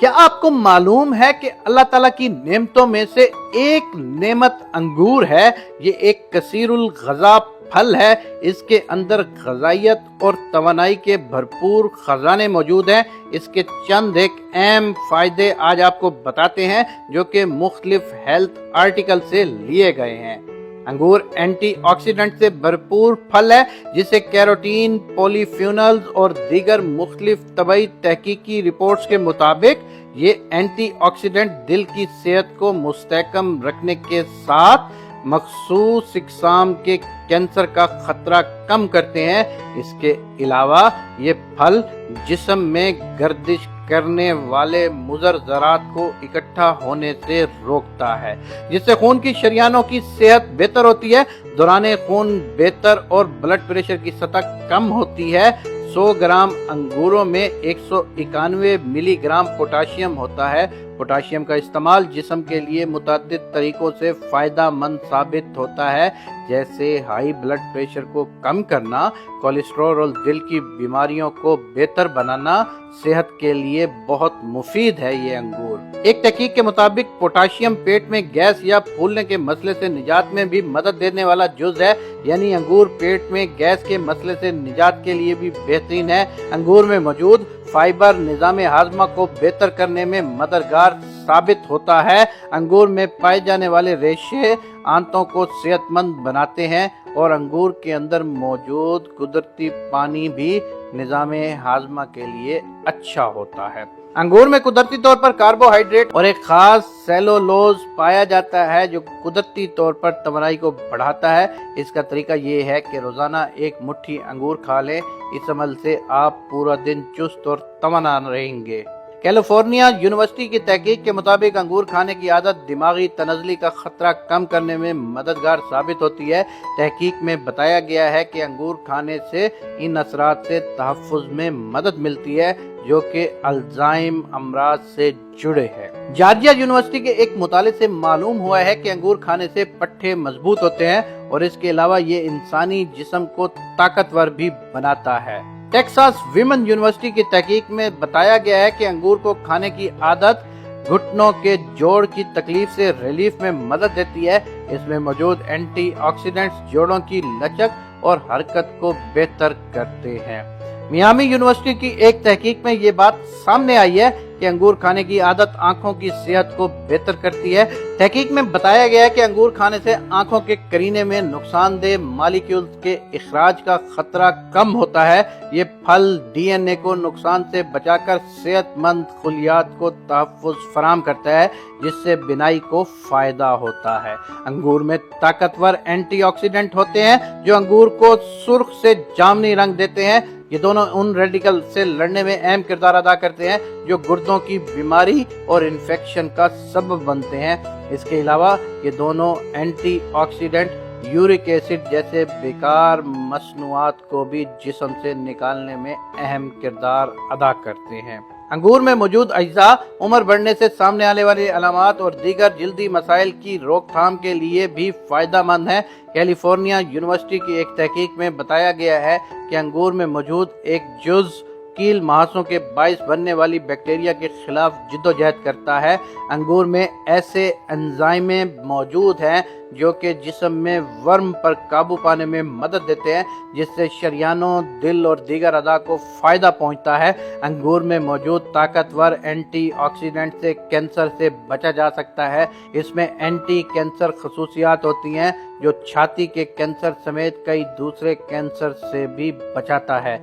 کیا آپ کو معلوم ہے کہ اللہ تعالیٰ کی نعمتوں میں سے ایک نعمت انگور ہے؟ یہ ایک کثیر الغذا پھل ہے۔ اس کے اندر غذائیت اور توانائی کے بھرپور خزانے موجود ہیں۔ اس کے چند ایک اہم فائدے آج آپ کو بتاتے ہیں جو کہ مختلف ہیلتھ آرٹیکل سے لیے گئے ہیں۔ انگور اینٹی آکسیڈنٹ سے بھرپور پھل ہے جسے کیروٹین، پولی فینولز اور دیگر مختلف طبی تحقیقی رپورٹس کے مطابق یہ اینٹی آکسیڈنٹ دل کی صحت کو مستحکم رکھنے کے ساتھ مخصوص اقسام کے کینسر کا خطرہ کم کرتے ہیں۔ اس کے علاوہ یہ پھل جسم میں گردش کرنے والے مضر ذرات کو اکٹھا ہونے سے روکتا ہے، جس سے خون کی شریانوں کی صحت بہتر ہوتی ہے، دوران خون بہتر اور بلڈ پریشر کی سطح کم ہوتی ہے۔ 100 گرام انگوروں میں 191 ملی گرام پوٹاشیم ہوتا ہے۔ پوٹاشیم کا استعمال جسم کے لیے متعدد طریقوں سے فائدہ مند ثابت ہوتا ہے، جیسے ہائی بلڈ پریشر کو کم کرنا، کولیسٹرول اور دل کی بیماریوں کو بہتر بنانا۔ صحت کے لیے بہت مفید ہے یہ انگور۔ ایک تحقیق کے مطابق پوٹاشیم پیٹ میں گیس یا پھولنے کے مسئلے سے نجات میں بھی مدد دینے والا جز ہے، یعنی انگور پیٹ میں گیس کے مسئلے سے نجات کے لیے بھی بہترین ہے۔ انگور میں موجود فائبر نظام ہاضمہ کو بہتر کرنے میں مددگار ثابت ہوتا ہے۔ انگور میں پائے جانے والے ریشے آنتوں کو صحت مند بناتے ہیں اور انگور کے اندر موجود قدرتی پانی بھی نظام ہاضمہ کے لیے اچھا ہوتا ہے۔ انگور میں قدرتی طور پر کاربوہائیڈریٹ اور ایک خاص سیلولوز پایا جاتا ہے جو قدرتی طور پر توانائی کو بڑھاتا ہے۔ اس کا طریقہ یہ ہے کہ روزانہ ایک مٹھی انگور کھا لیں۔ اس عمل سے آپ پورا دن چست اور توانا رہیں گے۔ کیلیفورنیا یونیورسٹی کی تحقیق کے مطابق انگور کھانے کی عادت دماغی تنزلی کا خطرہ کم کرنے میں مددگار ثابت ہوتی ہے۔ تحقیق میں بتایا گیا ہے کہ انگور کھانے سے ان اثرات سے تحفظ میں مدد ملتی ہے جو کہ الزائم امراض سے جڑے ہیں۔ جارجیا یونیورسٹی کے ایک مطالعے سے معلوم ہوا ہے کہ انگور کھانے سے پٹھے مضبوط ہوتے ہیں اور اس کے علاوہ یہ انسانی جسم کو طاقتور بھی بناتا ہے۔ ٹیکساس ویمن یونیورسٹی کی تحقیق میں بتایا گیا ہے کہ انگور کو کھانے کی عادت گھٹنوں کے جوڑ کی تکلیف سے ریلیف میں مدد دیتی ہے۔ اس میں موجود اینٹی آکسیڈنٹس جوڑوں کی لچک اور حرکت کو بہتر کرتے ہیں۔ میامی یونیورسٹی کی ایک تحقیق میں یہ بات سامنے آئی ہے کہ انگور کھانے کی عادت آنکھوں کی صحت کو بہتر کرتی ہے۔ تحقیق میں بتایا گیا ہے کہ انگور کھانے سے آنکھوں کے قرینے میں نقصان دہ مالیکیولز کے اخراج کا خطرہ کم ہوتا ہے۔ یہ پھل ڈی این اے کو نقصان سے بچا کر صحت مند خلیات کو تحفظ فراہم کرتا ہے، جس سے بینائی کو فائدہ ہوتا ہے۔ انگور میں طاقتور اینٹی آکسیڈنٹ ہوتے ہیں جو انگور کو سرخ سے جامنی رنگ دیتے ہیں۔ یہ دونوں ان ریڈیکل سے لڑنے میں اہم کردار ادا کرتے ہیں جو گردوں کی بیماری اور انفیکشن کا سبب بنتے ہیں۔ اس کے علاوہ یہ دونوں اینٹی آکسیڈنٹ یورک ایسڈ جیسے بیکار مصنوعات کو بھی جسم سے نکالنے میں اہم کردار ادا کرتے ہیں۔ انگور میں موجود اجزاء عمر بڑھنے سے سامنے آنے والی علامات اور دیگر جلدی مسائل کی روک تھام کے لیے بھی فائدہ مند ہیں۔ کیلیفورنیا یونیورسٹی کی ایک تحقیق میں بتایا گیا ہے کہ انگور میں موجود ایک جز کیل مہاسوں کے باعث بننے والی بیکٹیریا کے خلاف جدوجہد کرتا ہے۔ انگور میں ایسے انزائمیں موجود ہیں جو کہ جسم میں ورم پر قابو پانے میں مدد دیتے ہیں، جس سے شریانوں، دل اور دیگر اعضاء کو فائدہ پہنچتا ہے۔ انگور میں موجود طاقتور اینٹی آکسیڈنٹ سے کینسر سے بچا جا سکتا ہے۔ اس میں اینٹی کینسر خصوصیات ہوتی ہیں جو چھاتی کے کینسر سمیت کئی دوسرے کینسر سے بھی بچاتا ہے۔